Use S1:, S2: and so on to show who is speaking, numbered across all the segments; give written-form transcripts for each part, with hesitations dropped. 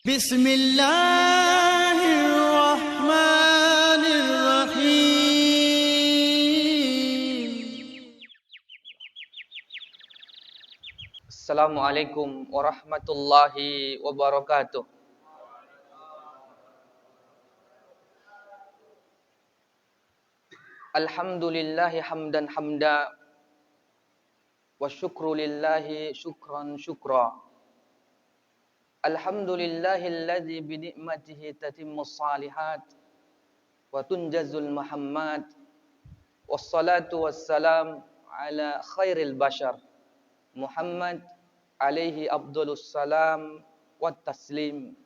S1: بسم الله الرحمن الرحيم.
S2: Assalamualaikum warahmatullahi wabarakatuh. Alhamdulillahi hamdan hamda wa syukru lillahi syukran syukra. Alhamdulillahilladzi bi ni'matihi tatimmus shalihat wa tunjazul muhammad. Wassalatu wassalam ala khairil bashar Muhammad alaihi afdhalus salam wat taslim.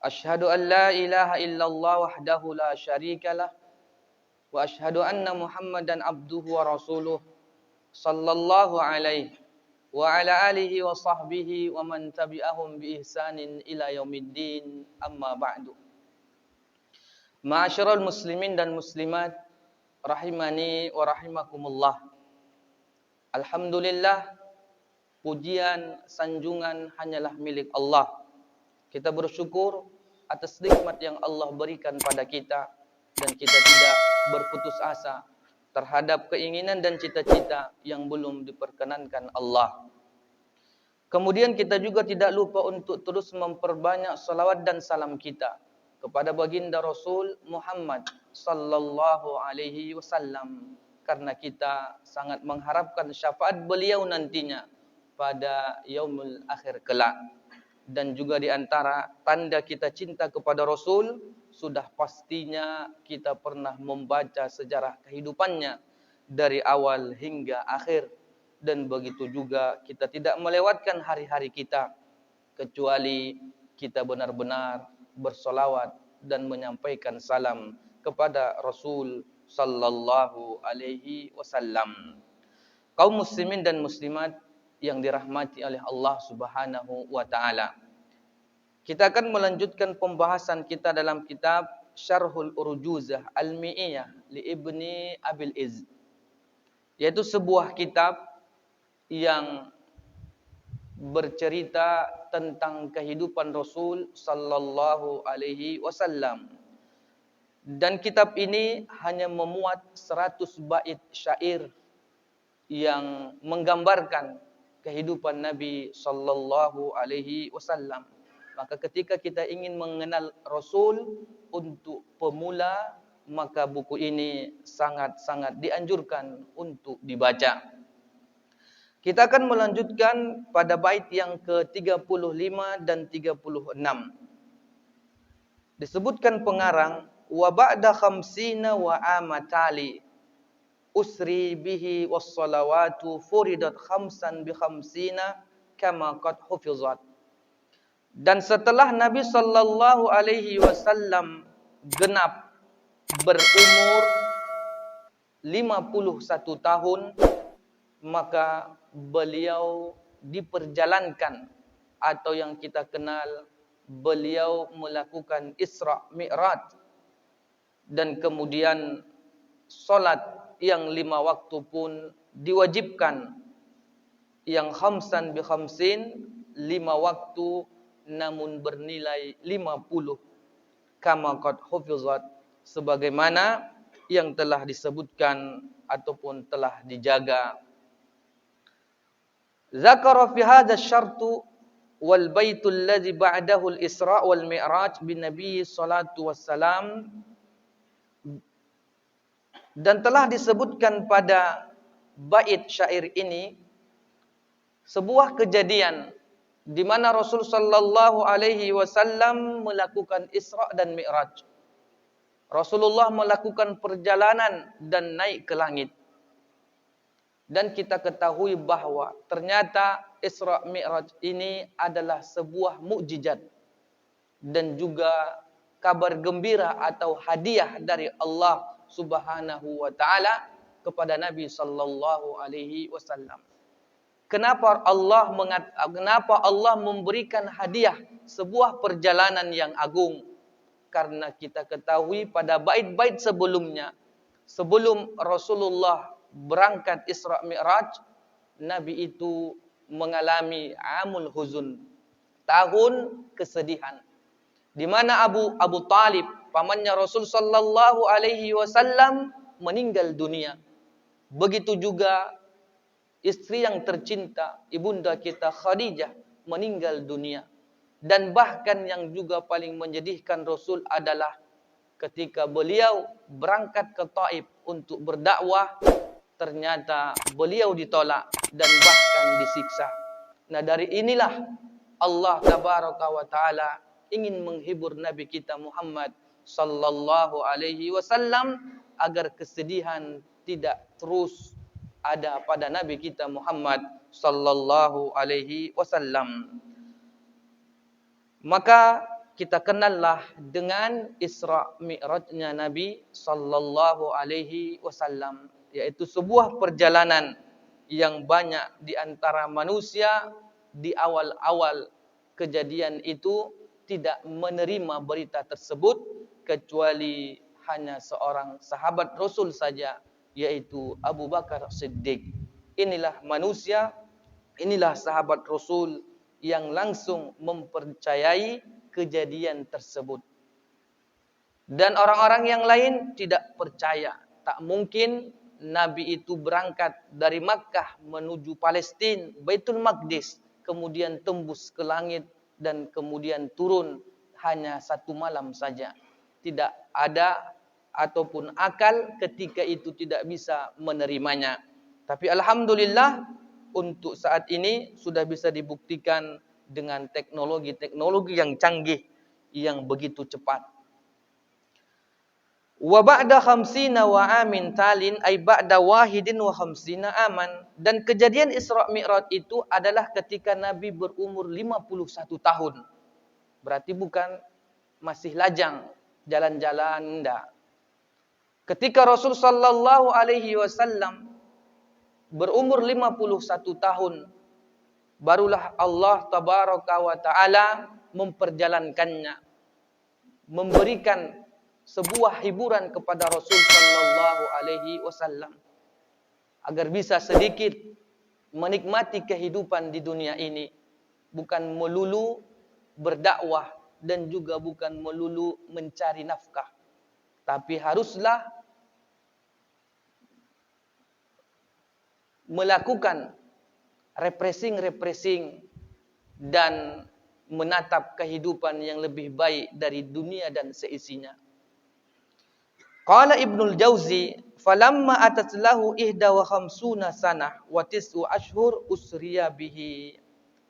S2: Asyhadu an la ilaha illallah wahdahu la syarikalah wa asyhadu anna Muhammadan abduhu wa rasuluh sallallahu alaihi wa ala alihi wa sahbihi wa man tabi'ahum bi ihsanin ila yaumiddin, amma ba'du. Ma'asyiral muslimin dan muslimat rahimani wa rahimakumullah. Alhamdulillah, pujian, sanjungan hanyalah milik Allah. Kita bersyukur atas nikmat yang Allah berikan pada kita, dan kita tidak berputus asa terhadap keinginan dan cita-cita yang belum diperkenankan Allah. Kemudian kita juga tidak lupa untuk terus memperbanyak salawat dan salam kita kepada baginda Rasul Muhammad sallallahu alaihi wasallam, karena kita sangat mengharapkan syafaat beliau nantinya pada yaumul akhir kelak. Dan juga di antara tanda kita cinta kepada Rasul, sudah pastinya kita pernah membaca sejarah kehidupannya dari awal hingga akhir. Dan begitu juga kita tidak melewatkan hari-hari kita kecuali kita benar-benar bersolawat dan menyampaikan salam kepada Rasul sallallahu alaihi wasallam. Kaum muslimin dan muslimat yang dirahmati oleh Allah Subhanahu wa taala. Kita akan melanjutkan pembahasan kita dalam kitab Syarhul Urjuzah Al-Mi'iyah li Ibni Abil Izz, yaitu sebuah kitab yang bercerita tentang kehidupan Rasul sallallahu alaihi wasallam. Dan kitab ini hanya memuat 100 bait syair yang menggambarkan kehidupan Nabi sallallahu alaihi wasallam. Maka ketika kita ingin mengenal Rasul untuk pemula, maka buku ini sangat-sangat dianjurkan untuk dibaca. Kita akan melanjutkan pada bait yang ke-35 dan 36. Disebutkan pengarang, wa ba'da khamsina wa amatali usri bihi wassalawatu furidat khamsan bi khamsina kama qad hufizat. Dan setelah Nabi sallallahu alaihi wasallam genap berumur 51 tahun, maka beliau diperjalankan, atau yang kita kenal beliau melakukan Isra Mi'raj, dan kemudian solat yang 5 waktu pun diwajibkan, yang khamsan bi khamsin, 5 waktu namun bernilai 50, kama qad hufizat, sebagaimana yang telah disebutkan ataupun telah dijaga. Zakara fi hadha asy-syartu wal baitul ladzi ba'dahu al-Isra wal Mi'raj bin Nabi salatu wassalam, dan telah disebutkan pada bait syair ini sebuah kejadian di mana Rasul sallallahu alaihi wasallam melakukan Isra dan Mi'raj. Rasulullah melakukan perjalanan dan naik ke langit. Dan kita ketahui bahwa ternyata Isra Mi'raj ini adalah sebuah mukjizat dan juga kabar gembira atau hadiah dari Allah Subhanahu wa taala kepada Nabi sallallahu alaihi wasallam. Kenapa Allah memberikan hadiah sebuah perjalanan yang agung? Karena kita ketahui pada bait-bait sebelumnya, sebelum Rasulullah berangkat Isra Mi'raj, Nabi itu mengalami amul huzun, tahun kesedihan. Di mana Abu Talib, pamannya Rasul sallallahu alaihi wasallam, meninggal dunia. Begitu juga istri yang tercinta, ibunda kita Khadijah, meninggal dunia. Dan bahkan yang juga paling menyedihkan Rasul adalah ketika beliau berangkat ke Taif untuk berdakwah, ternyata beliau ditolak dan bahkan disiksa. Nah, dari inilah Allah tabaraka wa taala ingin menghibur Nabi kita Muhammad sallallahu alaihi wasallam agar kesedihan tidak terus ada pada Nabi kita Muhammad sallallahu alaihi wasallam. Maka kita kenallah dengan Isra Mi'rajnya Nabi sallallahu alaihi wasallam, yaitu sebuah perjalanan yang banyak di antara manusia di awal-awal kejadian itu tidak menerima berita tersebut kecuali hanya seorang sahabat Rasul saja, yaitu Abu Bakar Siddiq. Inilah manusia, inilah sahabat Rasul yang langsung mempercayai kejadian tersebut. Dan orang-orang yang lain tidak percaya. Tak mungkin Nabi itu berangkat dari Makkah menuju Palestina, Baitul Maqdis, kemudian tembus ke langit dan kemudian turun hanya satu malam saja. Tidak ada ataupun akal ketika itu tidak bisa menerimanya. Tapi alhamdulillah untuk saat ini sudah bisa dibuktikan dengan teknologi-teknologi yang canggih yang begitu cepat. Wa ba'da khamsina wa amin talin ay ba'da wahidin wa khamsina aman. Dan kejadian Isra Mi'raj itu adalah ketika Nabi berumur 51 tahun. Berarti bukan masih lajang jalan-jalan, enggak. Ketika Rasul sallallahu alaihi wasallam berumur 51 tahun, barulah Allah tabaraka wa ta'ala memperjalankannya, memberikan sebuah hiburan kepada Rasul sallallahu alaihi wasallam agar bisa sedikit menikmati kehidupan di dunia ini, bukan melulu berdakwah dan juga bukan melulu mencari nafkah, tapi haruslah melakukan repressing dan menatap kehidupan yang lebih baik dari dunia dan seisinya. Qala Ibnul Jauzi, falamma atat lahu 51 sanah wa 9 ashhur usriya bihi.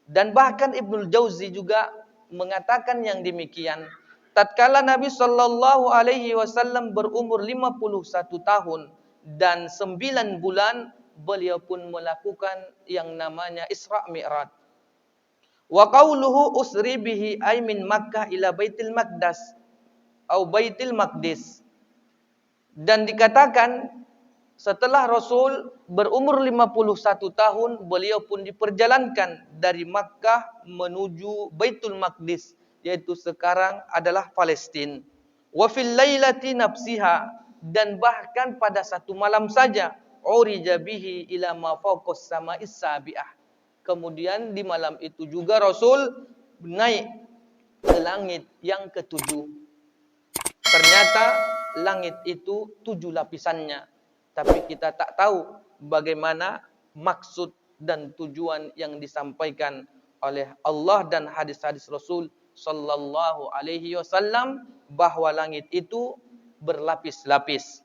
S2: Dan bahkan Ibnul Jauzi juga mengatakan yang demikian. Tatkala Nabi sallallahu alaihi wasallam berumur 51 tahun dan 9 bulan, beliau pun melakukan yang namanya Isra Mi'raj. Wa qauluhu usri bihi ay min Makkah ila Baitul Maqdis atau Baitul Maqdis. Dan dikatakan setelah Rasul berumur 51 tahun, beliau pun diperjalankan dari Makkah menuju Baitul Maqdis, yaitu sekarang adalah Palestina. Wa fil lailati nafsiha, dan bahkan pada satu malam saja, urija bihi ila ma fawqas sama'is sabi'ah. Kemudian di malam itu juga Rasul naik ke langit yang ketujuh. Ternyata langit itu 7 lapisannya. Tapi kita tak tahu bagaimana maksud dan tujuan yang disampaikan oleh Allah dan hadis-hadis Rasul sallallahu alaihi wasallam bahwa langit itu berlapis-lapis.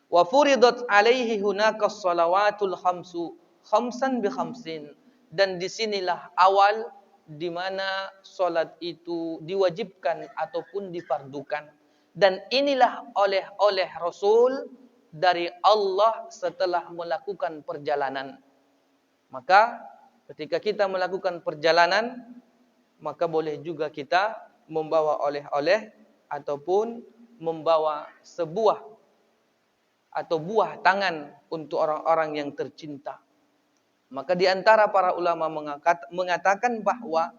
S2: Wa furidat alaihi hunaka shalawatul khamsu khamsan bi khamsin. Dan disinilah awal di mana solat itu diwajibkan ataupun difardukan. Dan inilah oleh Rasul dari Allah setelah melakukan perjalanan. Maka ketika kita melakukan perjalanan, maka boleh juga kita membawa oleh-oleh ataupun membawa sebuah atau buah tangan untuk orang-orang yang tercinta. Maka di antara para ulama mengatakan bahwa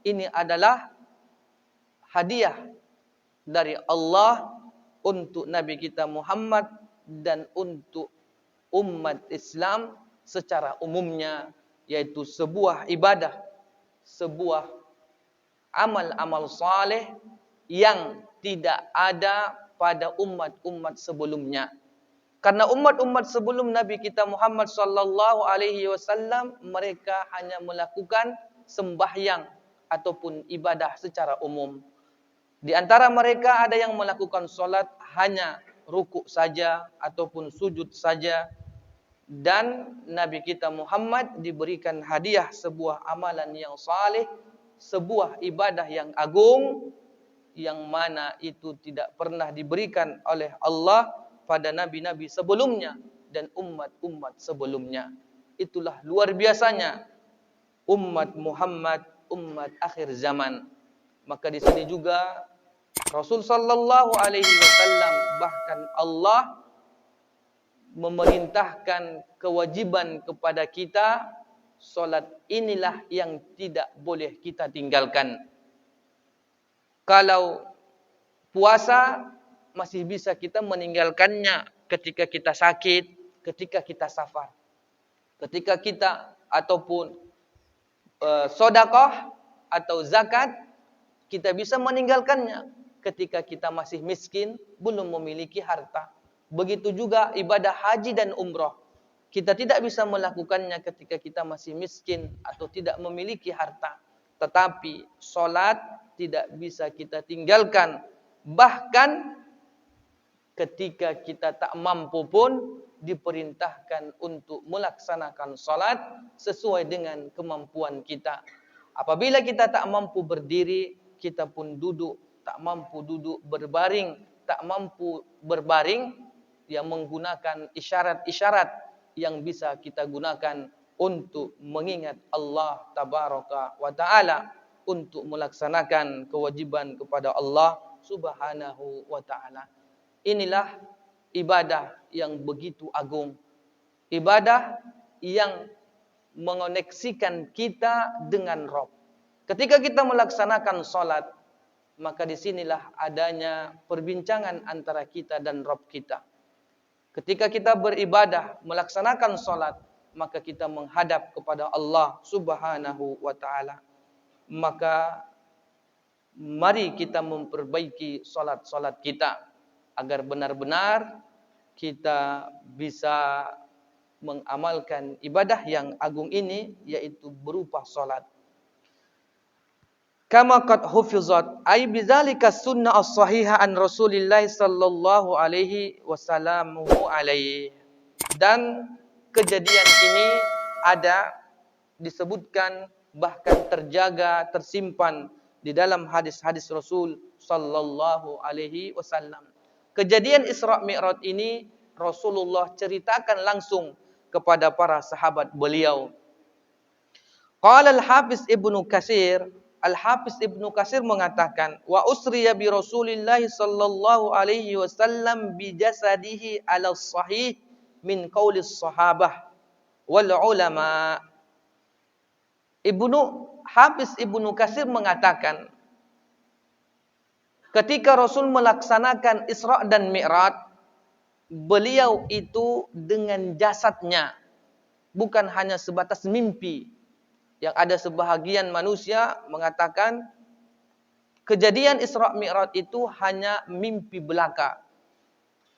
S2: ini adalah hadiah dari Allah untuk Nabi kita Muhammad dan untuk umat Islam secara umumnya, yaitu sebuah ibadah, sebuah amal-amal saleh yang tidak ada pada umat-umat sebelumnya. Karena umat-umat sebelum Nabi kita Muhammad sallallahu alaihi wasallam mereka hanya melakukan sembahyang ataupun ibadah secara umum. Di antara mereka ada yang melakukan solat hanya rukuk saja ataupun sujud saja. Dan Nabi kita Muhammad diberikan hadiah sebuah amalan yang saleh, sebuah ibadah yang agung, yang mana itu tidak pernah diberikan oleh Allah pada nabi-nabi sebelumnya dan umat-umat sebelumnya. Itulah luar biasanya umat Muhammad, umat akhir zaman. Maka di sini juga Rasul sallallahu alaihi wasallam bahkan Allah memerintahkan kewajiban kepada kita, solat inilah yang tidak boleh kita tinggalkan. Kalau puasa masih bisa kita meninggalkannya ketika kita sakit, ketika kita safar. Ketika kita ataupun sedekah atau zakat, kita bisa meninggalkannya ketika kita masih miskin, belum memiliki harta. Begitu juga ibadah haji dan umrah. Kita tidak bisa melakukannya ketika kita masih miskin atau tidak memiliki harta. Tetapi solat tidak bisa kita tinggalkan. Bahkan ketika kita tak mampu pun diperintahkan untuk melaksanakan solat sesuai dengan kemampuan kita. Apabila kita tak mampu berdiri, kita pun duduk. Tak mampu duduk berbaring, tak mampu berbaring, yang menggunakan isyarat-isyarat yang bisa kita gunakan untuk mengingat Allah tabaraka wa ta'ala, untuk melaksanakan kewajiban kepada Allah subhanahu wa ta'ala. Inilah ibadah yang begitu agung. Ibadah yang mengoneksikan kita dengan Rabb. Ketika kita melaksanakan salat, maka disinilah adanya perbincangan antara kita dan Rabb kita. Ketika kita beribadah, melaksanakan salat, maka kita menghadap kepada Allah subhanahu wa ta'ala. Maka mari kita memperbaiki salat-salat kita agar benar-benar kita bisa mengamalkan ibadah yang agung ini, yaitu berupa salat. Kama qad hufizat ay bidzalika sunnah as-sahihah an Rasulillah sallallahu alaihi wasallam alaihi. Dan kejadian ini ada disebutkan, bahkan terjaga, tersimpan di dalam hadis-hadis Rasul sallallahu alaihi wasallam. Kejadian Isra Mi'raj ini Rasulullah ceritakan langsung kepada para sahabat beliau. Qala al-Hafiz Ibnu Katsir, Al-Hafiz Ibnu Katsir mengatakan, wa usriya bi Rasulillah sallallahu alaihi wasallam bi jasadihi ala sahih min qauli sahabah wal ulama. Hafiz Ibnu Katsir mengatakan, ketika Rasul melaksanakan Isra dan Mi'raj, beliau itu dengan jasadnya, bukan hanya sebatas mimpi. Yang ada sebahagian manusia mengatakan kejadian Isra Mi'raj itu hanya mimpi belaka.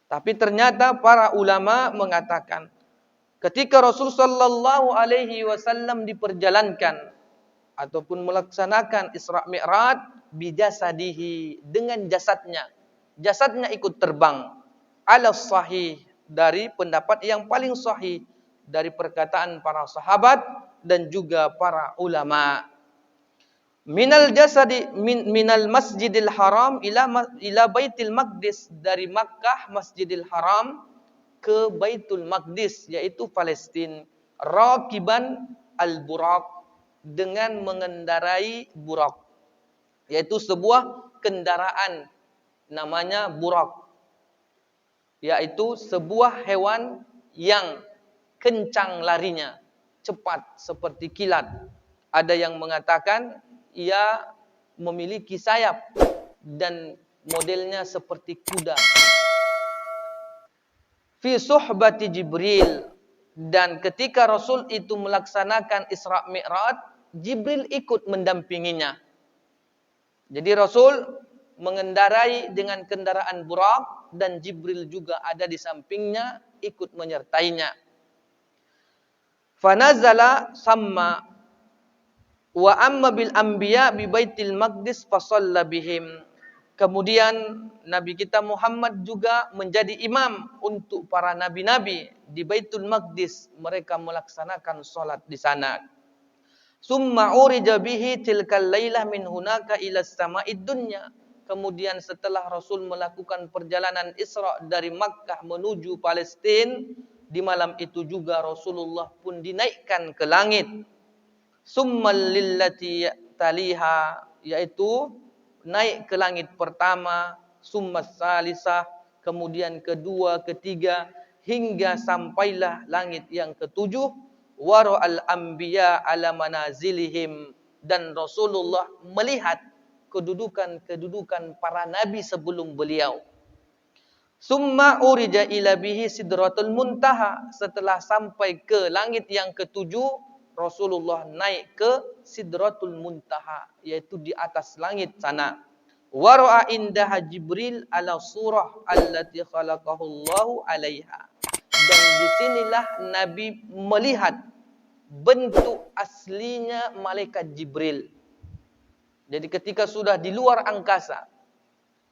S2: Tapi ternyata para ulama mengatakan ketika Rasul sallallahu alaihi wasallam diperjalankan ataupun melaksanakan Isra Mi'raj bijasadihi, dengan jasadnya. Jasadnya ikut terbang. Ala sahih, dari pendapat yang paling sahih dari perkataan para sahabat dan juga para ulama. Minal jasadi minal Masjidil Haram ila Baitul Maqdis, dari Makkah Masjidil Haram ke Baitul Maqdis, yaitu Palestina. Raqiban al-buraq, dengan mengendarai buraq, yaitu sebuah kendaraan namanya buraq, yaitu sebuah hewan yang kencang larinya, cepat seperti kilat. Ada yang mengatakan ia memiliki sayap dan modelnya seperti kuda. Fi suhbati Jibril, dan ketika Rasul itu melaksanakan Isra Mi'raj, Jibril ikut mendampinginya. Jadi Rasul mengendarai dengan kendaraan Burak dan Jibril juga ada di sampingnya ikut menyertainya. Fanazala samma wa amma bil anbiya bi Baitil Maqdis fa shalla bihim. Kemudian Nabi kita Muhammad juga menjadi imam untuk para nabi-nabi di Baitul Maqdis, mereka melaksanakan salat di sana. Summa urija bihi tilkal lailah min hunaka ila sama'id dunya. Kemudian setelah Rasul melakukan perjalanan Isra dari Makkah menuju Palestina, di malam itu juga Rasulullah pun dinaikkan ke langit. Summal lillati taliha, yaitu naik ke langit pertama, summas salisah, kemudian kedua, ketiga, hingga sampailah langit yang ketujuh. Wara'al anbiya ala manazilihim, dan Rasulullah melihat kedudukan-kedudukan para nabi sebelum beliau. Summa urija ila bihi sidratul muntaha, setelah sampai ke langit yang ketujuh, Rasulullah naik ke sidratul muntaha, yaitu di atas langit sana. Wara'a indaha Jibril ala surah allati khalaqahu Allahu alaiha. Dan disinilah Nabi melihat bentuk aslinya malaikat Jibril. Jadi ketika sudah di luar angkasa,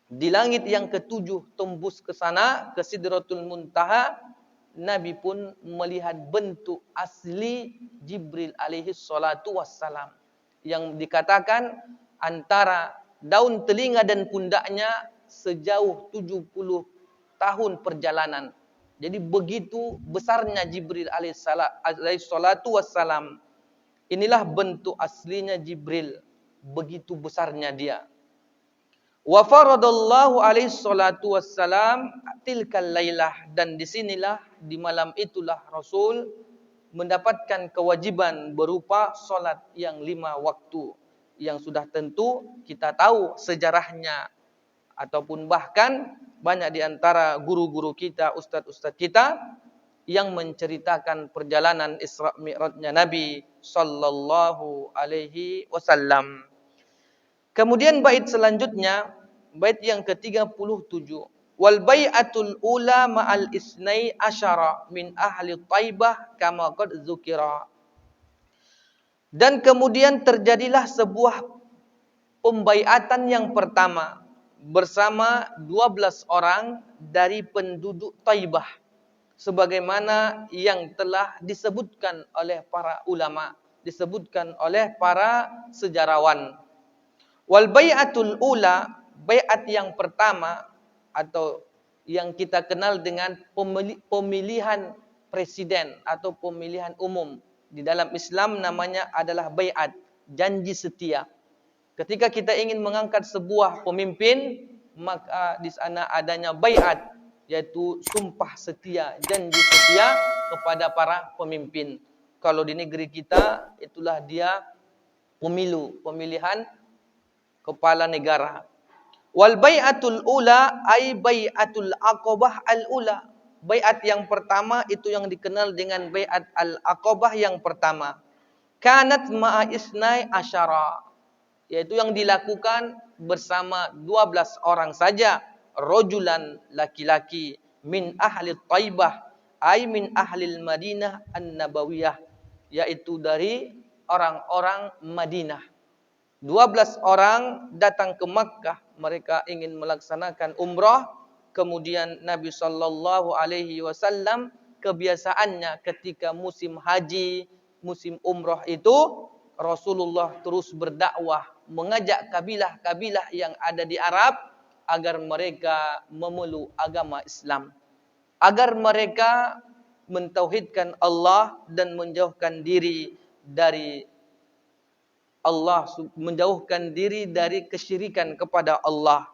S2: di langit yang ketujuh tembus ke sana, ke Sidratul Muntaha, Nabi pun melihat bentuk asli Jibril alaihi salatu wassalam. Yang dikatakan antara daun telinga dan pundaknya sejauh 70 tahun perjalanan. Jadi begitu besarnya Jibril alaihi salatu wassalam. Inilah bentuk aslinya Jibril. Begitu besarnya dia. Wa faradallahu alaihi salatu wassalam tilkal lailah, dan disinilah di malam itulah Rasul mendapatkan kewajiban berupa solat yang 5 waktu. Yang sudah tentu kita tahu sejarahnya, ataupun bahkan banyak di antara guru-guru kita, ustaz-ustaz kita yang menceritakan perjalanan Isra Mi'rajnya Nabi sallallahu alaihi wasallam. Kemudian bait selanjutnya, bait yang ke-37. Wal bai'atul ula ma'al isnai asyara min ahli Taibah kama qad dzukira. Dan kemudian terjadilah sebuah pembaiatan yang pertama bersama 12 orang dari penduduk Taibah, sebagaimana yang telah disebutkan oleh para ulama, disebutkan oleh para sejarawan. Wal bai'atul ula, bai'at yang pertama atau yang kita kenal dengan pemilihan presiden atau pemilihan umum. Di dalam Islam namanya adalah bai'at, janji setia. Ketika kita ingin mengangkat sebuah pemimpin, maka di sana adanya bai'at, yaitu sumpah setia, janji setia kepada para pemimpin. Kalau di negeri kita, itulah dia pemilihan kepala negara. Wal bai'atul ula ay bai'atul aqabah al-ula. Bai'at yang pertama itu yang dikenal dengan bai'at al-aqabah yang pertama. Kanat ma'a isnai asyara, yaitu yang dilakukan bersama 12 orang saja, rajulan, laki-laki, min ahli Taibah ay min ahli Madinah an-Nabawiyah, yaitu dari orang-orang Madinah. 12 orang datang ke Makkah, mereka ingin melaksanakan umrah. Kemudian Nabi sallallahu alaihi wasallam kebiasaannya ketika musim haji, musim umrah itu Rasulullah terus berdakwah, mengajak kabilah-kabilah yang ada di Arab agar mereka memeluk agama Islam, agar mereka mentauhidkan Allah dan menjauhkan diri dari Allah, menjauhkan diri dari kesyirikan kepada Allah.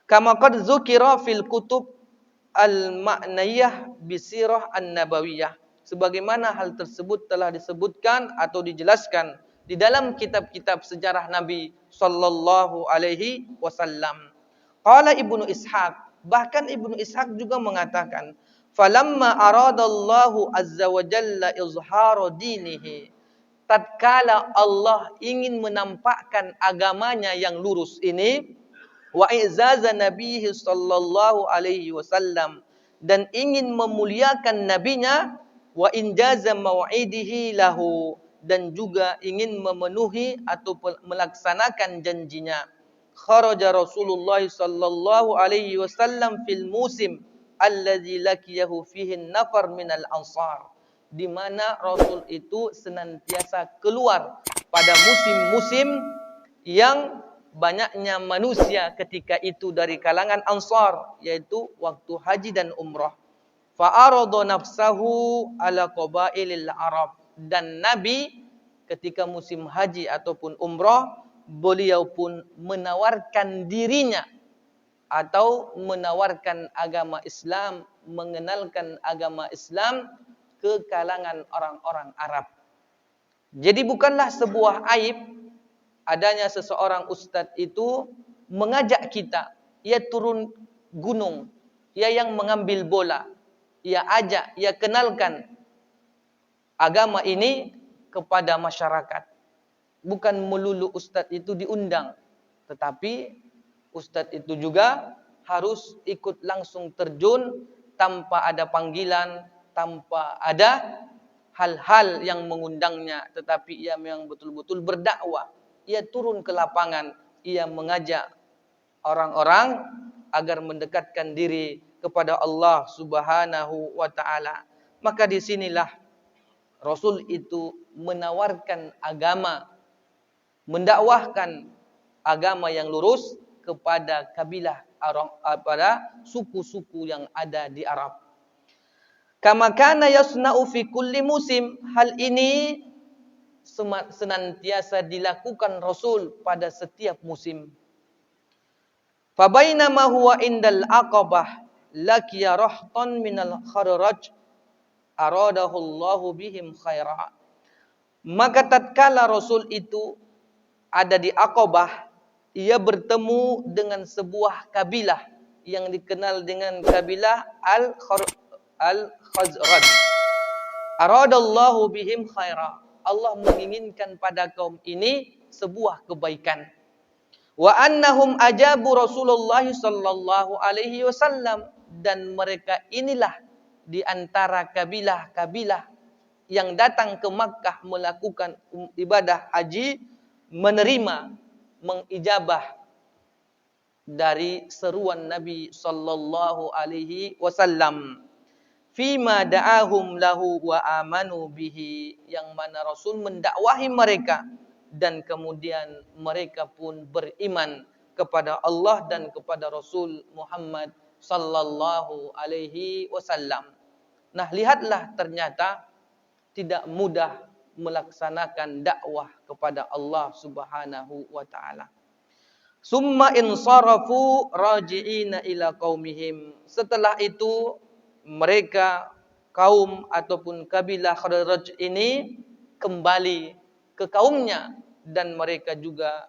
S2: Kama qad dzukira fil kutub al-ma'niyah bisirah an-nabawiyah. Sebagaimana hal tersebut telah disebutkan atau dijelaskan di dalam kitab-kitab sejarah Nabi sallallahu alaihi wasallam. Qala Ibnu Ishaq, bahkan Ibnu Ishaq juga mengatakan, falamma aradallahu azza wa jalla izhara dinihi, tatkala Allah ingin menampakkan agamanya yang lurus ini, wa izaza nabihi sallallahu alaihi wasallam, dan ingin memuliakan nabinya, wa injaza mau'idihi lahu, dan juga ingin memenuhi atau melaksanakan janjinya. Kharaja Rasulullah sallallahu alaihi wasallam fil musim alladzi laqiyahu fihi an-nafar minal ansar, di mana Rasul itu senantiasa keluar pada musim-musim yang banyaknya manusia ketika itu dari kalangan Ansar, yaitu waktu haji dan umrah. Fa'arada nafsahu ala qabailil Arab, dan Nabi ketika musim haji ataupun umrah, beliau pun menawarkan dirinya atau menawarkan agama Islam, mengenalkan agama Islam ke kalangan orang-orang Arab. Jadi bukanlah sebuah aib adanya seseorang ustadz itu mengajak kita, ia turun gunung, ia yang mengambil bola, ia ajak, ia kenalkan agama ini kepada masyarakat. Bukan melulu ustadz itu diundang, tetapi ustadz itu juga harus ikut langsung terjun tanpa ada panggilan, tanpa ada hal-hal yang mengundangnya, tetapi ia memang betul-betul berdakwah. Ia turun ke lapangan, ia mengajak orang-orang agar mendekatkan diri kepada Allah Subhanahu wa taala. Maka di sinilah Rasul itu menawarkan agama, mendakwahkan agama yang lurus kepada kabilah pada suku-suku yang ada di Arab. Kama kana yasna'u fi kulli musim, hal ini senantiasa dilakukan Rasul pada setiap musim. Fa bainama huwa indal aqabah laqiya rahtan minal kharraj aradahu Allahu bihim khaira. Maka tatkala Rasul itu ada di Aqabah, ia bertemu dengan sebuah kabilah yang dikenal dengan kabilah Al-Khazraj. Aradallahu bihim khaira. Allah menginginkan pada kaum ini sebuah kebaikan. Wa annahum ajabu Rasulullah sallallahu alaihi wasallam, dan mereka inilah di antara kabilah-kabilah yang datang ke Makkah melakukan ibadah haji, menerima, mengijabah dari seruan Nabi sallallahu alaihi wasallam. Fima da'ahum lahu wa amanu bihi, yang mana Rasul mendakwahi mereka dan kemudian mereka pun beriman kepada Allah dan kepada Rasul Muhammad sallallahu alaihi wasallam. Nah, lihatlah ternyata tidak mudah melaksanakan dakwah kepada Allah Subhanahu wa taala. Summa insarafu raji'ina ila qaumihim. Setelah itu mereka kaum ataupun kabilah Khazraj ini kembali ke kaumnya, dan mereka juga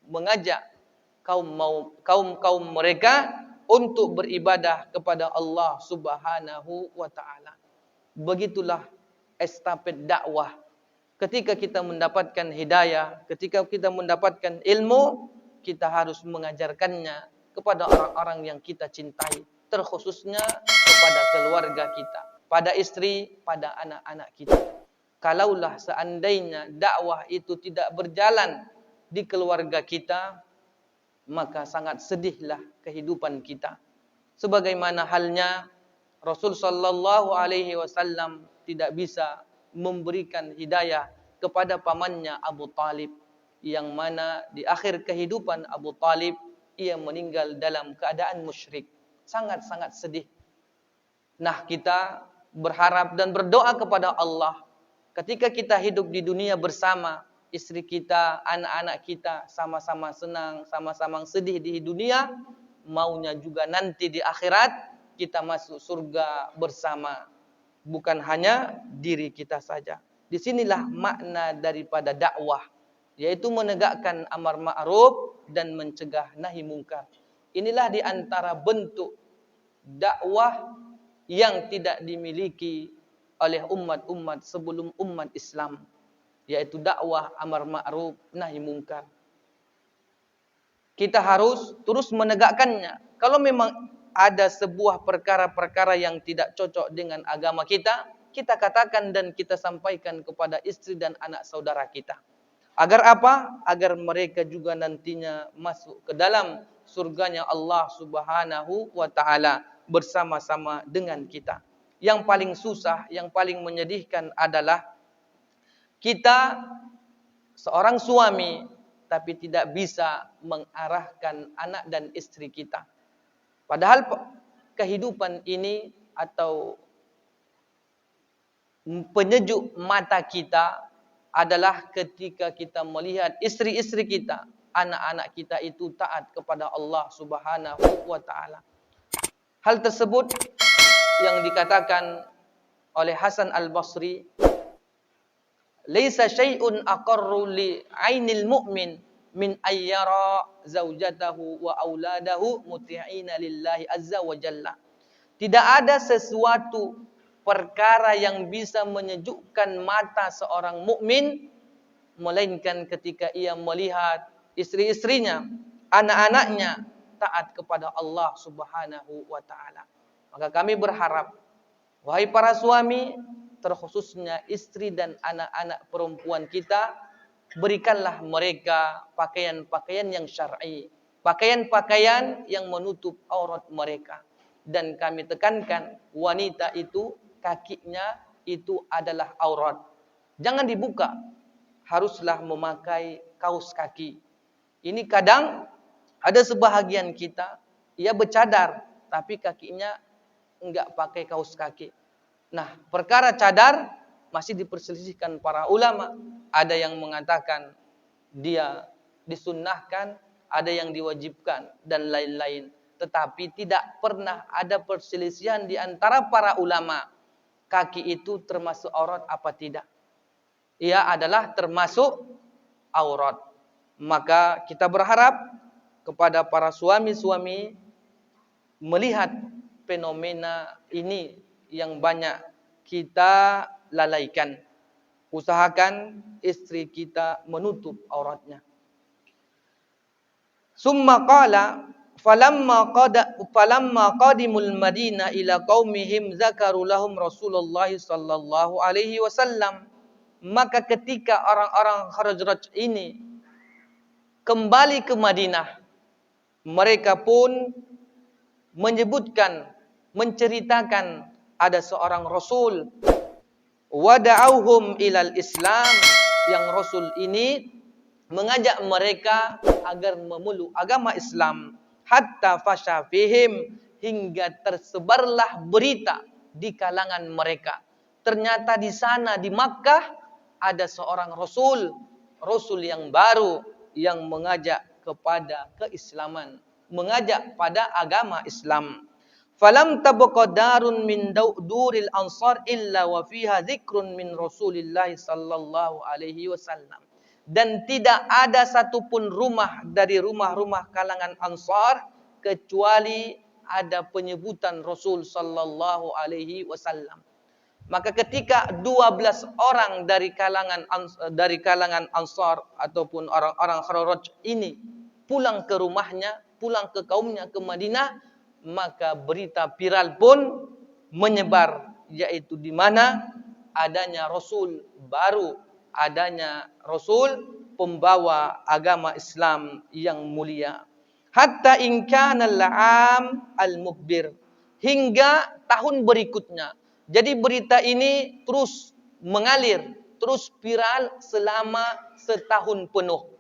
S2: mengajak kaum mereka untuk beribadah kepada Allah Subhanahu wa taala. Begitulah estafet dakwah. Ketika kita mendapatkan hidayah, ketika kita mendapatkan ilmu, kita harus mengajarkannya kepada orang-orang yang kita cintai, terkhususnya kepada keluarga kita, pada istri, pada anak-anak kita. Kalaulah seandainya dakwah itu tidak berjalan di keluarga kita, maka sangat sedihlah kehidupan kita. Sebagaimana halnya Rasul sallallahu alaihi wasallam tidak bisa memberikan hidayah kepada pamannya Abu Talib, yang mana di akhir kehidupan Abu Talib ia meninggal dalam keadaan musyrik. Sangat-sangat sedih. Nah, kita berharap dan berdoa kepada Allah, ketika kita hidup di dunia bersama, istri kita, anak-anak kita sama-sama senang, sama-sama sedih di dunia, maunya juga nanti di akhirat kita masuk surga bersama. Bukan hanya diri kita saja. Disinilah makna daripada dakwah, yaitu menegakkan amar ma'ruf dan mencegah nahi mungkar. Inilah di antara bentuk dakwah yang tidak dimiliki oleh umat-umat sebelum umat Islam. yaitu dakwah amar ma'ruf nahi mungkar. Kita harus terus menegakkannya. Kalau memang ada sebuah perkara-perkara yang tidak cocok dengan agama kita, kita katakan dan kita sampaikan kepada istri dan anak saudara kita. Agar apa? Agar mereka juga nantinya masuk ke dalam surganya Allah Subhanahu wa taala bersama-sama dengan kita. Yang paling susah, yang paling menyedihkan adalah kita seorang suami tapi tidak bisa mengarahkan anak dan istri kita. Padahal kehidupan ini atau penyejuk mata kita adalah ketika kita melihat istri-istri kita, anak-anak kita itu taat kepada Allah Subhanahu wa taala. Hal tersebut yang dikatakan oleh Hasan Al-Basri, laisa syai'un aqarru li 'ainil mu'min min ayyara zaujatahu wa auladahu muti'ina lillahi azza wa jalla. Tidak ada sesuatu perkara yang bisa menyejukkan mata seorang mukmin melainkan ketika ia melihat istri-istrinya, anak-anaknya taat kepada Allah Subhanahu wa taala. Maka kami berharap, wahai para suami, terkhususnya istri dan anak-anak perempuan kita, berikanlah mereka pakaian-pakaian yang syar'i, pakaian-pakaian yang menutup aurat mereka. Dan kami tekankan, wanita itu kakinya itu adalah aurat. Jangan dibuka, haruslah memakai kaos kaki. Ini kadang ada sebahagian kita, ia bercadar, tapi kakinya enggak pakai kaos kaki. Nah, perkara cadar masih diperselisihkan para ulama. Ada yang mengatakan dia disunnahkan, ada yang diwajibkan, dan lain-lain. Tetapi tidak pernah ada perselisihan di antara para ulama. Kaki itu termasuk aurat apa tidak? Ia adalah termasuk aurat. Maka kita berharap kepada para suami-suami melihat fenomena ini yang banyak kita lalaikan. Usahakan istri kita menutup auratnya. Summa qala falamma qadimul Madinah ila qaumihim zakaru lahum Rasulullah sallallahu alaihi wasallam. Maka ketika orang-orang Khazraj ini kembali ke Madinah, mereka pun menyebutkan, menceritakan ada seorang Rasul, wada'auhum ilal Islam, yang Rasul ini mengajak mereka agar memeluk agama Islam, hatta fasha fihim, hingga tersebarlah berita di kalangan mereka. Ternyata di sana di Makkah ada seorang Rasul, Rasul yang baru yang mengajak kepada keislaman, mengajak pada agama Islam. Falam tabqa darun min duril ansar illa wa fiha dzikrun min Rasulillah sallallahu alaihi wasallam. Dan tidak ada satupun rumah dari rumah-rumah kalangan Ansar kecuali ada penyebutan Rasul sallallahu alaihi wasallam. Maka ketika 12 orang dari kalangan Ansar ataupun orang-orang Khazraj ini pulang ke rumahnya, pulang ke kaumnya ke Madinah, maka berita viral pun menyebar, yaitu di mana adanya Rasul baru, adanya Rasul pembawa agama Islam yang mulia. Hatta in kana al-'am al-mukbir, hingga tahun berikutnya. Jadi berita ini terus mengalir, terus viral selama setahun penuh.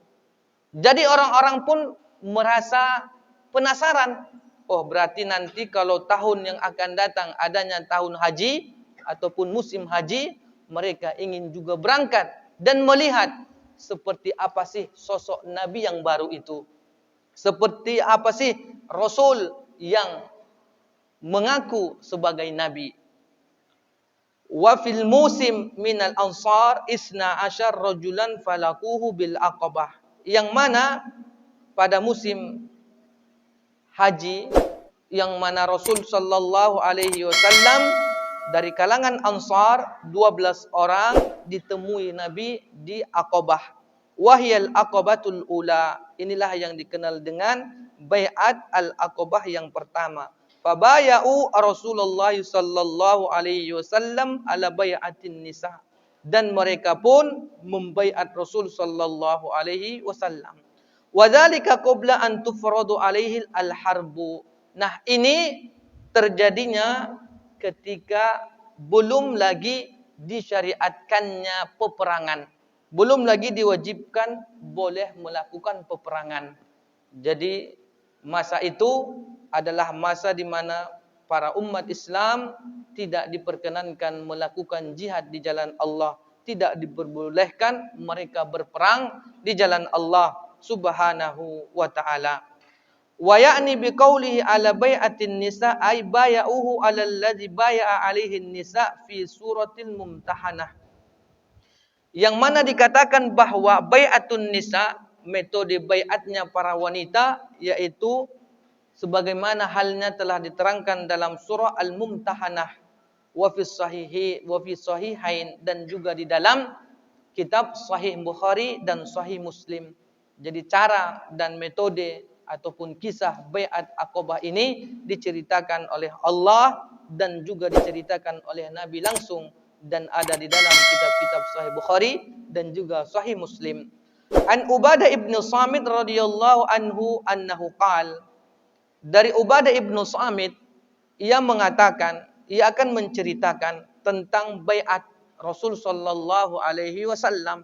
S2: Jadi orang-orang pun merasa penasaran. Oh, berarti nanti kalau tahun yang akan datang adanya tahun haji ataupun musim haji, mereka ingin juga berangkat dan melihat seperti apa sih sosok Nabi yang baru itu. Seperti apa sih Rasul yang mengaku sebagai Nabi. Wa fil musim minal ansar isna asyar rajulan falakuhu bil aqabah. Yang mana pada musim haji, yang mana Rasul sallallahu alaihi wasallam dari kalangan Ansar 12 orang ditemui Nabi di Aqabah. Wahyal Aqabatul Ula. Inilah yang dikenal dengan Bai'at Al-Aqabah yang pertama. Fabaya'u Rasulullah sallallahu alaihi wasallam ala bai'atin nisa. Dan mereka pun membaiat Rasul sallallahu alaihi wasallam. Wadzalika qabla an tufradu alaihi al-harbu. Nah, ini terjadinya ketika belum lagi disyariatkannya peperangan. Belum lagi diwajibkan boleh melakukan peperangan. Jadi masa itu adalah masa di mana para umat Islam tidak diperkenankan melakukan jihad di jalan Allah. Tidak diperbolehkan mereka berperang di jalan Allah subhanahu wa ta'ala. Wa ya'ni biqaulihi ala bai'atin nisa ay baya'uhu ala alladhi baya'a alaihi nisa fi suratil mumtahanah. Yang mana dikatakan bahwa bai'atun nisa, metode bai'atnya para wanita, yaitu sebagaimana halnya telah diterangkan dalam surah Al-Mumtahanah wa fi sahihain, dan juga di dalam kitab Sahih Bukhari dan Sahih Muslim. Jadi cara dan metode ataupun kisah bai'at Aqabah ini diceritakan oleh Allah dan juga diceritakan oleh Nabi langsung, dan ada di dalam kitab-kitab Sahih Bukhari dan juga Sahih Muslim. An Ubadah ibn Samit radhiyallahu anhu annahu qala, dari Ubadah ibn Samit, ia mengatakan, ia akan menceritakan tentang bai'at Rasul sallallahu alaihi wasallam.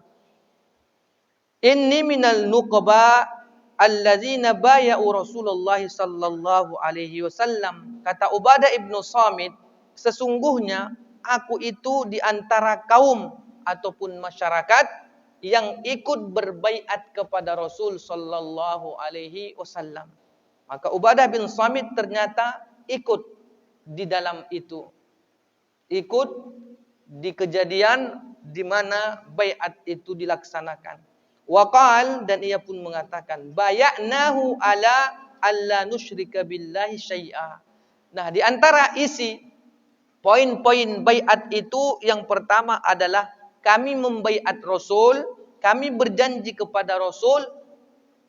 S2: Inni minal nuqaba alladzina baya'u Rasulullah sallallahu alaihi wasallam. Kata Ubadah ibn Samit, sesungguhnya aku itu di antara kaum ataupun masyarakat yang ikut berbaiat kepada Rasul sallallahu alaihi wasallam. Maka Ubadah bin Samit ternyata ikut di dalam itu. Ikut di kejadian di mana baiat itu dilaksanakan. Waqal, dan ia pun mengatakan, baya'nahu ala alla nusyrika billahi syai'a. Nah, di antara isi poin-poin baiat itu yang pertama adalah kami membaiat Rasul, kami berjanji kepada Rasul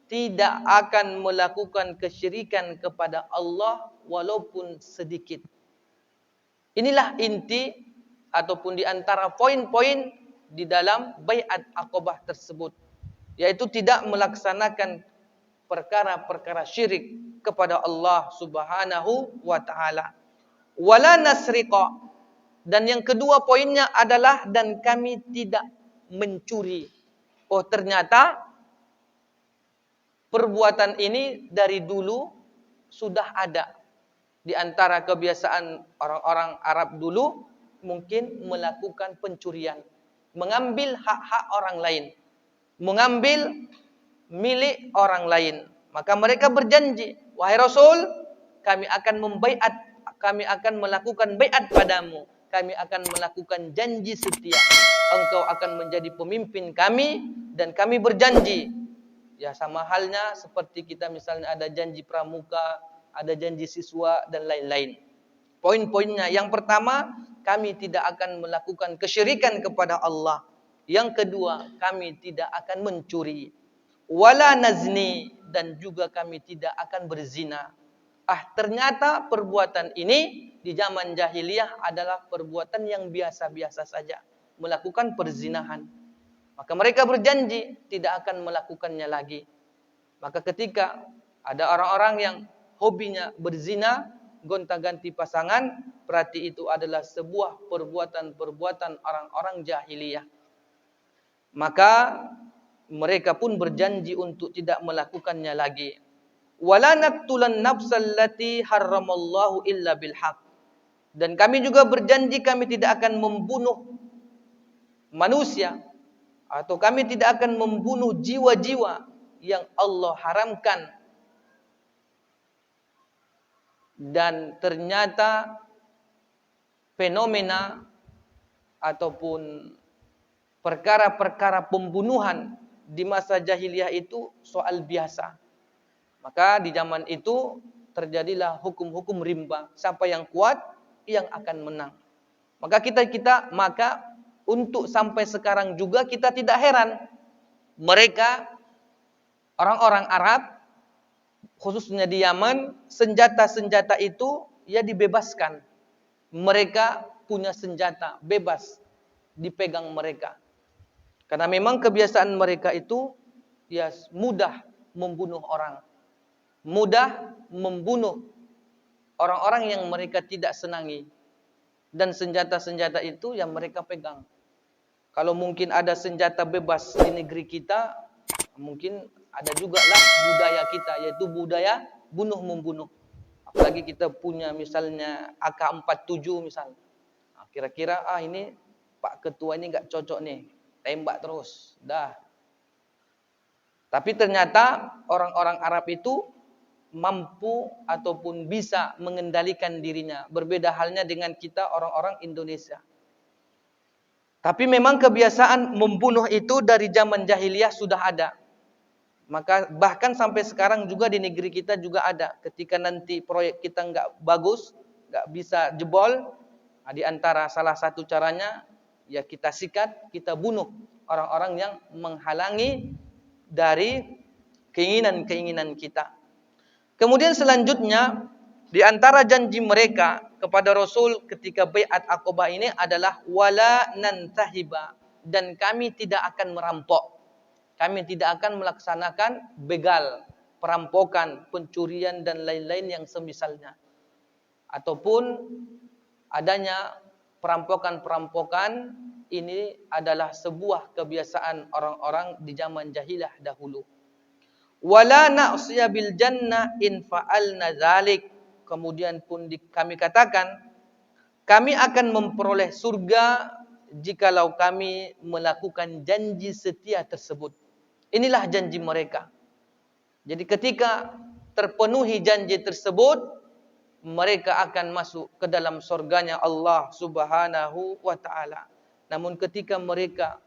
S2: tidak akan melakukan kesyirikan kepada Allah walaupun sedikit. Inilah inti ataupun di antara poin-poin di dalam baiat Aqabah tersebut, yaitu tidak melaksanakan perkara-perkara syirik kepada Allah Subhanahu wa taala. Wala nasriqa, dan yang kedua poinnya adalah dan kami tidak mencuri. Oh, ternyata perbuatan ini dari dulu sudah ada. Di antara kebiasaan orang-orang Arab dulu mungkin melakukan pencurian, mengambil hak-hak orang lain, mengambil milik orang lain. Maka mereka berjanji, wahai Rasul, kami akan membaiat, kami akan melakukan baiat padamu, kami akan melakukan janji setia. Engkau akan menjadi pemimpin kami dan kami berjanji. Ya, sama halnya seperti kita misalnya ada janji pramuka, ada janji siswa dan lain-lain. Poin-poinnya, yang pertama, kami tidak akan melakukan kesyirikan kepada Allah. Yang kedua, kami tidak akan mencuri. Wala nazni, dan juga kami tidak akan berzina. Ternyata perbuatan ini di zaman jahiliyah adalah perbuatan yang biasa-biasa saja, melakukan perzinahan. Maka mereka berjanji tidak akan melakukannya lagi. Maka ketika ada orang-orang yang hobinya berzina, gonta-ganti pasangan, berarti itu adalah sebuah perbuatan-perbuatan orang-orang jahiliyah. Maka mereka pun berjanji untuk tidak melakukannya lagi. Wala naqtulan nafsal lati harramallahu illa bil haqq. Dan kami juga berjanji kami tidak akan membunuh manusia, atau kami tidak akan membunuh jiwa-jiwa yang Allah haramkan. Dan ternyata fenomena ataupun perkara-perkara pembunuhan di masa jahiliyah itu soal biasa. Maka di zaman itu terjadilah hukum-hukum rimba. Siapa yang kuat yang akan menang. Maka kita untuk sampai sekarang juga kita tidak heran. Mereka, orang-orang Arab, khususnya di Yaman, senjata-senjata itu ya dibebaskan. Mereka punya senjata bebas dipegang mereka. Karena memang kebiasaan mereka itu ya mudah membunuh orang. Mudah membunuh orang-orang yang mereka tidak senangi. Dan senjata-senjata itu yang mereka pegang. Kalau mungkin ada senjata bebas di negeri kita, mungkin ada juga lah budaya kita, yaitu budaya bunuh-membunuh. Apalagi kita punya misalnya AK-47 misalnya. Kira-kira ini Pak Ketua ini nggak cocok nih, tembak terus, dah. Tapi ternyata orang-orang Arab itu mampu ataupun bisa mengendalikan dirinya. Berbeda halnya dengan kita orang-orang Indonesia. Tapi memang kebiasaan membunuh itu dari zaman jahiliyah sudah ada. Maka bahkan sampai sekarang juga di negeri kita juga ada. Ketika nanti proyek kita nggak bagus, nggak bisa jebol, di antara salah satu caranya ya kita sikat, kita bunuh orang-orang yang menghalangi dari keinginan-keinginan kita. Kemudian selanjutnya di antara janji mereka kepada Rasul ketika baiat Aqabah ini adalah wala nantahiba, dan kami tidak akan merampok. Kami tidak akan melaksanakan begal, perampokan, pencurian dan lain-lain yang semisalnya. Ataupun adanya perampokan-perampokan ini adalah sebuah kebiasaan orang-orang di zaman jahiliyah dahulu. Wala na'siya bil jannah in fa'alna dzalik. Kemudian pun kami katakan, kami akan memperoleh surga jikalau kami melakukan janji setia tersebut. Inilah janji mereka. Jadi ketika terpenuhi janji tersebut, mereka akan masuk ke dalam surganya Allah Subhanahu wa ta'ala. Namun ketika mereka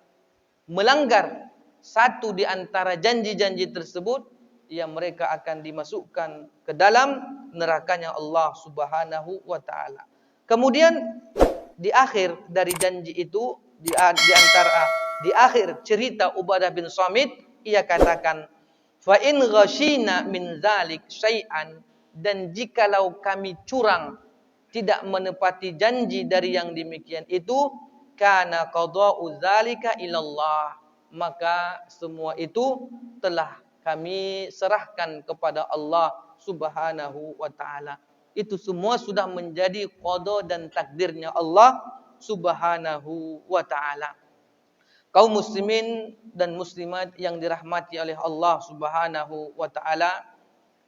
S2: melanggar satu di antara janji-janji tersebut, ya mereka akan dimasukkan ke dalam nerakanya Allah Subhanahu wa ta'ala. Kemudian di akhir dari janji itu, di akhir cerita Ubadah bin Samit, ia katakan, fa in ghashina min dzalik syai'an, dan jikalau kami curang tidak menepati janji dari yang demikian itu, kana qada'u dzalika ilallah, maka semua itu telah kami serahkan kepada Allah Subhanahu wa ta'ala. Itu semua sudah menjadi qada dan takdirnya Allah Subhanahu wa ta'ala. Kaum muslimin dan muslimat yang dirahmati oleh Allah Subhanahu wa ta'ala,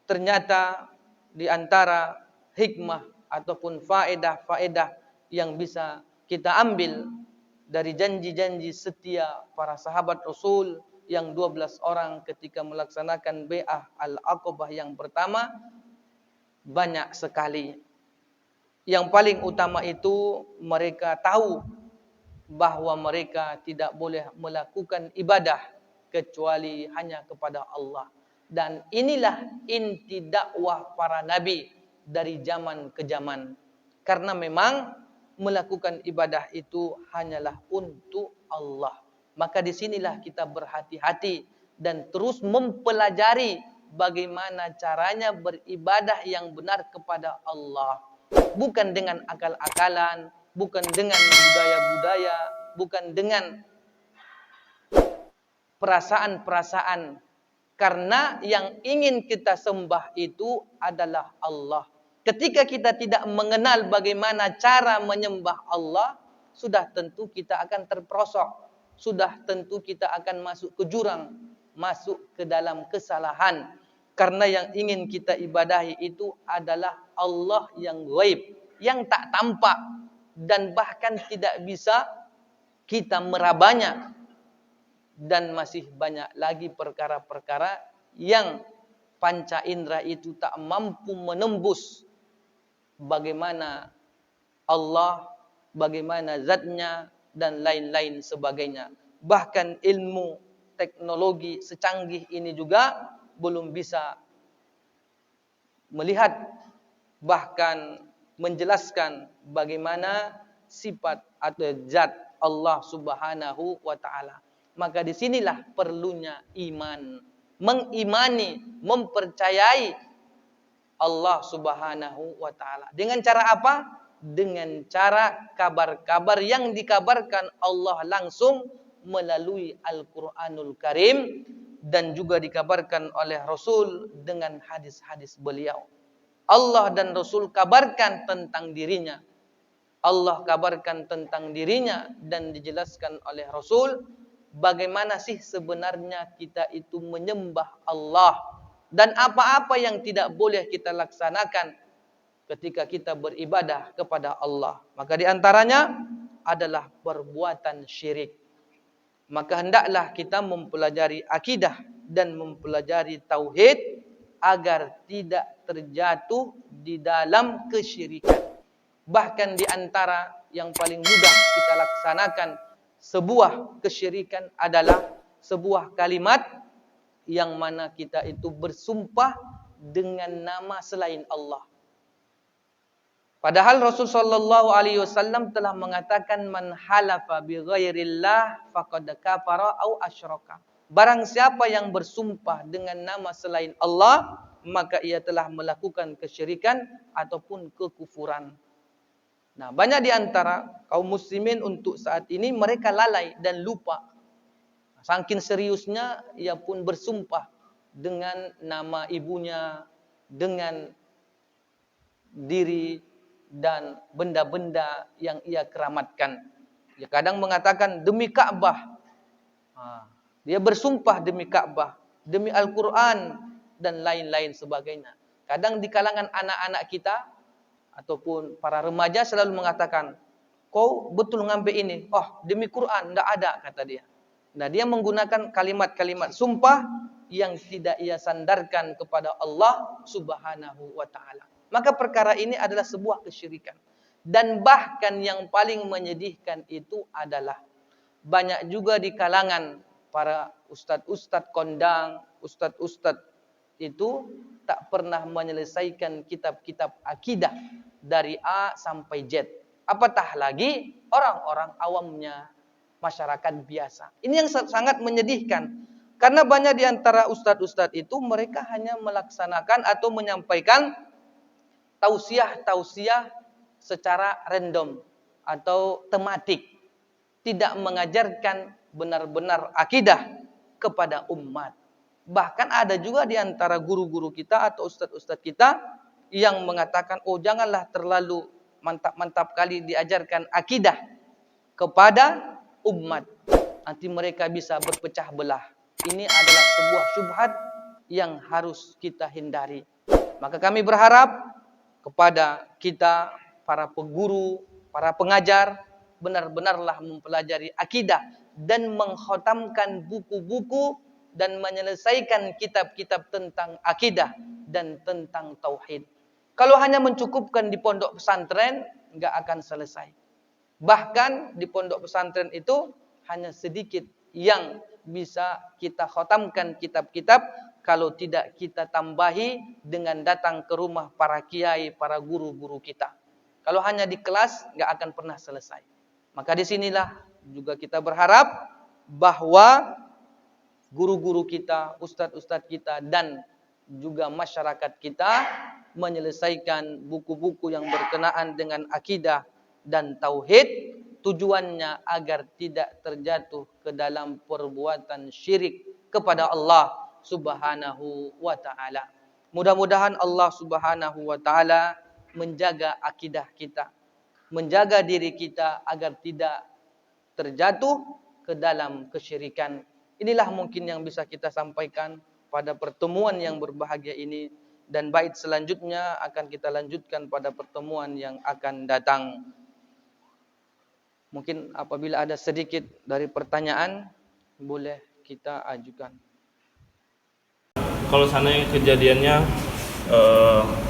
S2: ternyata di antara hikmah ataupun faedah-faedah yang bisa kita ambil dari janji-janji setia para sahabat Rasul yang 12 orang ketika melaksanakan bai'ah Al-Aqabah yang pertama, banyak sekali. Yang paling utama itu mereka tahu bahwa mereka tidak boleh melakukan ibadah kecuali hanya kepada Allah. Dan inilah inti dakwah para nabi dari zaman ke zaman. Karena memang melakukan ibadah itu hanyalah untuk Allah. Maka disinilah kita berhati-hati dan terus mempelajari bagaimana caranya beribadah yang benar kepada Allah. Bukan dengan akal-akalan, bukan dengan budaya-budaya, bukan dengan perasaan-perasaan. Karena yang ingin kita sembah itu adalah Allah. Ketika kita tidak mengenal bagaimana cara menyembah Allah, sudah tentu kita akan terperosok. Sudah tentu kita akan masuk ke jurang, masuk ke dalam kesalahan. Karena yang ingin kita ibadahi itu adalah Allah yang gaib, yang tak tampak, dan bahkan tidak bisa kita merabanya. Dan masih banyak lagi perkara-perkara yang panca indera itu tak mampu menembus bagaimana Allah, bagaimana zatnya, dan lain-lain sebagainya. Bahkan ilmu teknologi secanggih ini juga belum bisa melihat, bahkan menjelaskan bagaimana sifat atau zat Allah Subhanahu wa taala. Maka disinilah perlunya iman, mengimani, mempercayai Allah Subhanahu wa taala. Dengan cara apa? Dengan cara kabar-kabar yang dikabarkan Allah langsung melalui Al-Qur'anul Karim dan juga dikabarkan oleh Rasul dengan hadis-hadis beliau. Allah dan Rasul kabarkan tentang dirinya. Allah kabarkan tentang dirinya dan dijelaskan oleh Rasul bagaimana sih sebenarnya kita itu menyembah Allah dan apa-apa yang tidak boleh kita laksanakan ketika kita beribadah kepada Allah. Maka di antaranya adalah perbuatan syirik. Maka hendaklah kita mempelajari akidah dan mempelajari tauhid agar tidak terjatuh di dalam kesyirikan. Bahkan di antara yang paling mudah kita laksanakan sebuah kesyirikan adalah sebuah kalimat yang mana kita itu bersumpah dengan nama selain Allah. Padahal Rasul sallallahu alaihi wasallam telah mengatakan man halafa bi ghairillah faqad kafara au asyraka. Barang siapa yang bersumpah dengan nama selain Allah, maka ia telah melakukan kesyirikan ataupun kekufuran. Nah, banyak di antara kaum muslimin untuk saat ini mereka lalai dan lupa. Saking seriusnya ia pun bersumpah dengan nama ibunya, dengan diri dan benda-benda yang ia keramatkan. Dia kadang mengatakan demi Ka'bah. Dia bersumpah demi Ka'bah, demi Al-Quran dan lain-lain sebagainya. Kadang di kalangan anak-anak kita ataupun para remaja selalu mengatakan, kau betul ngambil ini? Oh, demi Quran, tidak ada, kata dia. Nah, dia menggunakan kalimat-kalimat sumpah yang tidak ia sandarkan kepada Allah Subhanahu wa ta'ala. Maka perkara ini adalah sebuah kesyirikan. Dan bahkan yang paling menyedihkan itu adalah banyak juga di kalangan para ustadz-ustadz kondang, ustadz-ustadz itu tak pernah menyelesaikan kitab-kitab akidah dari A sampai Z. Apatah lagi orang-orang awamnya, masyarakat biasa. Ini yang sangat menyedihkan. Karena banyak di antara ustadz-ustadz itu mereka hanya melaksanakan atau menyampaikan tausiah-tausiah secara random atau tematik. Tidak mengajarkan benar-benar akidah kepada umat. Bahkan ada juga di antara guru-guru kita atau ustadz-ustadz kita yang mengatakan, oh janganlah terlalu mantap-mantap kali diajarkan akidah kepada umat. Nanti mereka bisa berpecah belah. Ini adalah sebuah syubhat yang harus kita hindari. Maka kami berharap kepada kita, para peguru, para pengajar, benar-benarlah mempelajari akidah dan mengkhatamkan buku-buku dan menyelesaikan kitab-kitab tentang akidah dan tentang tauhid. Kalau hanya mencukupkan di pondok pesantren, enggak akan selesai. Bahkan di pondok pesantren itu hanya sedikit yang bisa kita khatamkan kitab-kitab kalau tidak kita tambahi dengan datang ke rumah para kiai, para guru-guru kita. Kalau hanya di kelas, enggak akan pernah selesai. Maka disinilah juga kita berharap bahwa guru-guru kita, ustadz-ustadz kita, dan juga masyarakat kita menyelesaikan buku-buku yang berkenaan dengan akidah dan tauhid, tujuannya agar tidak terjatuh ke dalam perbuatan syirik kepada Allah Subhanahu wa ta'ala. Mudah-mudahan Allah Subhanahu wa ta'ala menjaga akidah kita, menjaga diri kita agar tidak terjatuh ke dalam kesyirikan. Inilah mungkin yang bisa kita sampaikan pada pertemuan yang berbahagia ini, dan bait selanjutnya akan kita lanjutkan pada pertemuan yang akan datang. Mungkin apabila ada sedikit dari pertanyaan, boleh kita ajukan.
S3: Kalau seandainya kejadiannya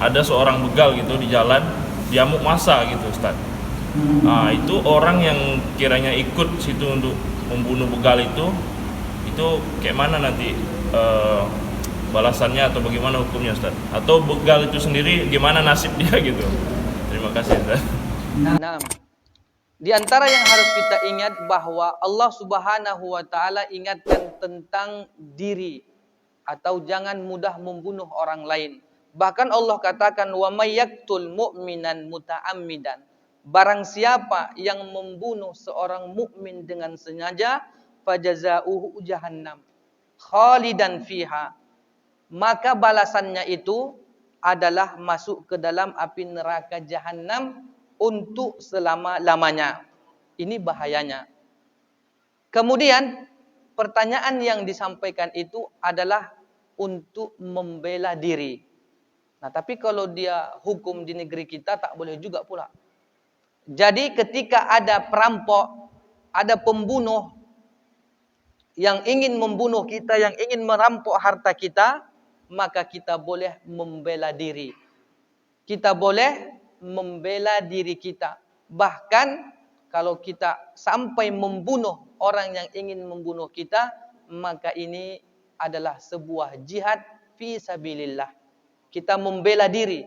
S3: ada seorang begal gitu di jalan, dia amuk massa gitu, Ustaz. Nah, itu orang yang kiranya ikut situ untuk membunuh begal itu kayak mana nanti balasannya atau bagaimana hukumnya, Ustaz? Atau begal itu sendiri gimana nasib dia gitu? Terima kasih, Ustaz.
S2: Nah, Di antara yang harus kita ingat bahwa Allah Subhanahu wa taala ingatkan tentang diri atau jangan mudah membunuh orang lain. Bahkan Allah katakan wa may yaqtul mu'minan muta'ammidan. Barang siapa yang membunuh seorang mukmin dengan sengaja, fajazauhu jahannam khalidan fiha. Maka balasannya itu adalah masuk ke dalam api neraka jahanam untuk selama-lamanya. Ini bahayanya. Kemudian pertanyaan yang disampaikan itu adalah untuk membela diri. Nah, tapi kalau dia hukum di negeri kita tak boleh juga pula. Jadi ketika ada perampok, ada pembunuh yang ingin membunuh kita, yang ingin merampok harta kita, maka kita boleh membela diri. Kita boleh membela diri kita. Bahkan kalau kita sampai membunuh orang yang ingin membunuh kita, maka ini adalah sebuah jihad fi sabilillah. Kita membela diri,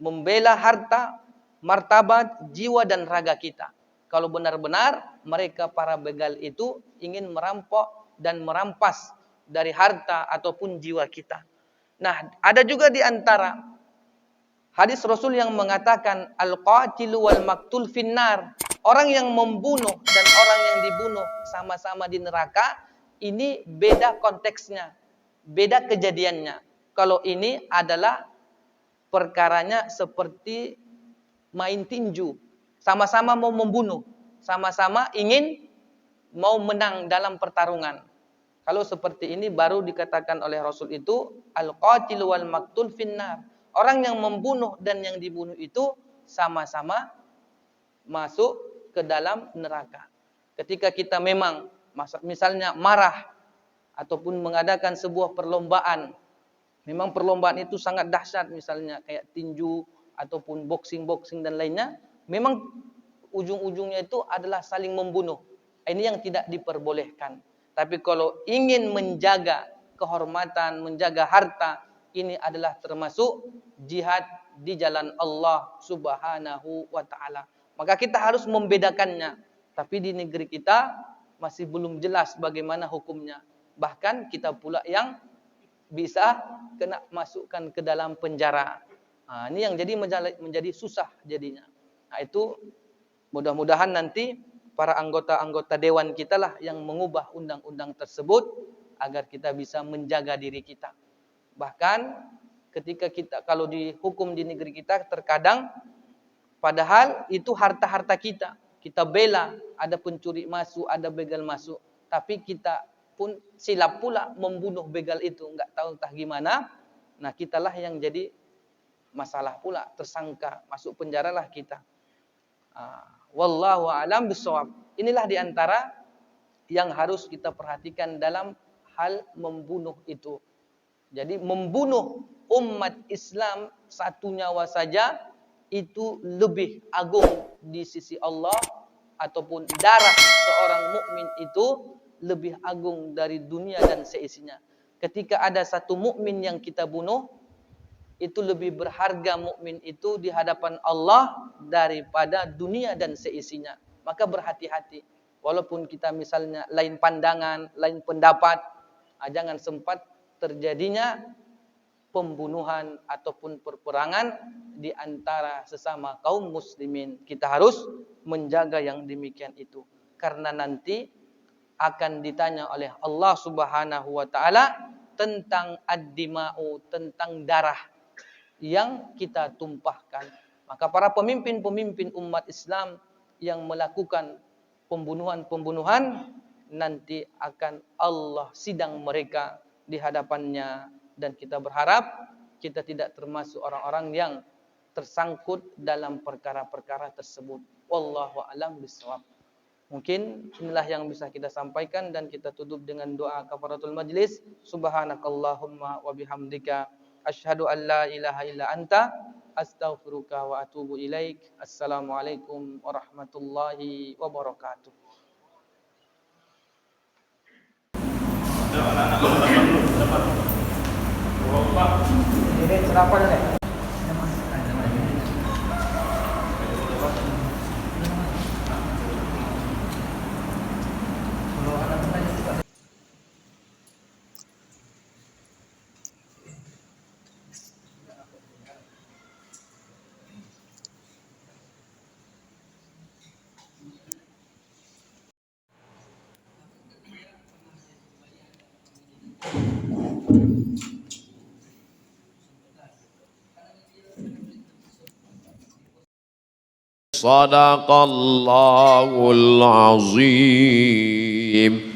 S2: membela harta, martabat, jiwa dan raga kita. Kalau benar-benar mereka para begal itu ingin merampok dan merampas dari harta ataupun jiwa kita. Nah, ada juga di antara hadis Rasul yang mengatakan al-qatilu wal maktul finnar. Orang yang membunuh dan orang yang dibunuh sama-sama di neraka. Ini beda konteksnya, beda kejadiannya. Kalau ini adalah perkaranya seperti main tinju. Sama-sama mau membunuh, sama-sama ingin mau menang dalam pertarungan. Kalau seperti ini baru dikatakan oleh Rasul itu al-qatilu wal maktul finnar. Orang yang membunuh dan yang dibunuh itu sama-sama masuk ke dalam neraka. Ketika kita memang misalnya marah ataupun mengadakan sebuah perlombaan, memang perlombaan itu sangat dahsyat, misalnya kayak tinju ataupun boxing dan lainnya, memang ujung-ujungnya itu adalah saling membunuh. Ini yang tidak diperbolehkan. Tapi kalau ingin menjaga kehormatan, menjaga harta, ini adalah termasuk jihad di jalan Allah Subhanahu wa taala. Maka kita harus membedakannya. Tapi di negeri kita masih belum jelas bagaimana hukumnya. Bahkan kita pula yang bisa kena masukkan ke dalam penjara. Nah, ini yang jadi menjadi susah jadinya. Nah, itu mudah-mudahan nanti para anggota-anggota dewan kita lah yang mengubah undang-undang tersebut agar kita bisa menjaga diri kita. Bahkan ketika kita kalau dihukum di negeri kita terkadang padahal itu harta-harta kita. Kita bela, ada pencuri masuk, ada begal masuk. Tapi kita pun silap pula membunuh begal itu. Enggak tahu entah gimana. Nah, kitalah yang jadi masalah pula. Tersangka, masuk penjara lah kita. Wallahu a'lam bishawab. Inilah diantara yang harus kita perhatikan dalam hal membunuh itu. Jadi membunuh umat Islam satu nyawa saja itu lebih agung di sisi Allah, ataupun darah seorang mukmin itu lebih agung dari dunia dan seisinya. Ketika ada satu mukmin yang kita bunuh, itu lebih berharga mukmin itu di hadapan Allah daripada dunia dan seisinya. Maka berhati-hati. Walaupun kita misalnya lain pandangan, lain pendapat, jangan sempat terjadinya pembunuhan ataupun perperangan di antara sesama kaum muslimin. Kita harus menjaga yang demikian itu. Karena nanti akan ditanya oleh Allah Subhanahu wa taala tentang ad-dima'u, tentang darah yang kita tumpahkan. Maka para pemimpin-pemimpin umat Islam yang melakukan pembunuhan-pembunuhan nanti akan Allah sidang mereka di hadapannya. Dan kita berharap kita tidak termasuk orang-orang yang tersangkut dalam perkara-perkara tersebut. Wallahu a'lam bishawab. Mungkin inilah yang bisa kita sampaikan dan kita tutup dengan doa kafaratul majlis. Subhanakallahumma wa bihamdika asyhadu an la ilaha illa anta astaghfiruka wa atubu ilaik. Assalamualaikum warahmatullahi wabarakatuh.
S4: Ini kenapa nih?
S5: Sadaqallahul azim.